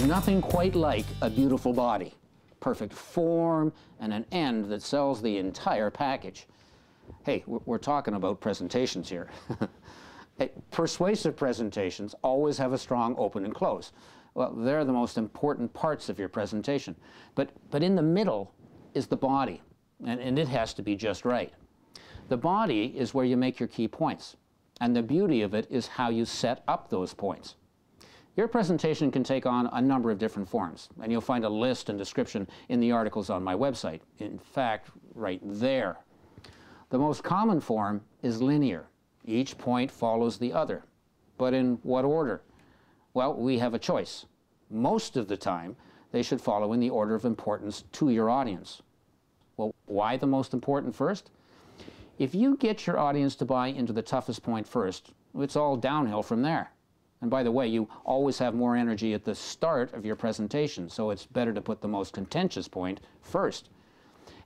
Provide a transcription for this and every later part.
nothing quite like a beautiful body, perfect form, and an end that sells the entire package. Hey, we're talking about presentations here. Hey, persuasive presentations always have a strong open and close. Well, they're the most important parts of your presentation. But in the middle is the body, and it has to be just right. The body is where you make your key points, and the beauty of it is how you set up those points. Your presentation can take on a number of different forms, and you'll find a list and description in the articles on my website. In fact, right there. The most common form is linear. Each point follows the other. But in what order? Well, we have a choice. Most of the time, they should follow in the order of importance to your audience. Well, why the most important first? If you get your audience to buy into the toughest point first, it's all downhill from there. And by the way, you always have more energy at the start of your presentation, so it's better to put the most contentious point first.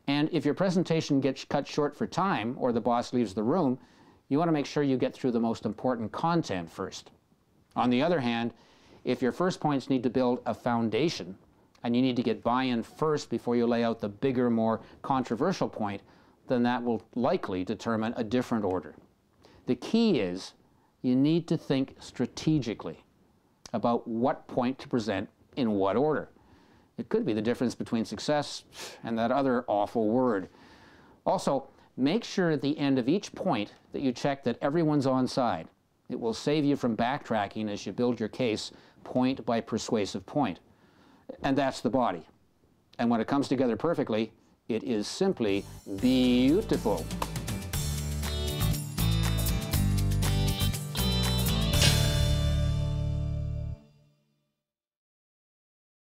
And if your presentation gets cut short for time, or the boss leaves the room, you want to make sure you get through the most important content first. On the other hand, if your first points need to build a foundation, and you need to get buy-in first before you lay out the bigger, more controversial point, then that will likely determine a different order. The key is you need to think strategically about what point to present in what order. It could be the difference between success and that other awful word. Also, make sure at the end of each point that you check that everyone's on side. It will save you from backtracking as you build your case point by persuasive point. And that's the body. And when it comes together perfectly, it is simply beautiful.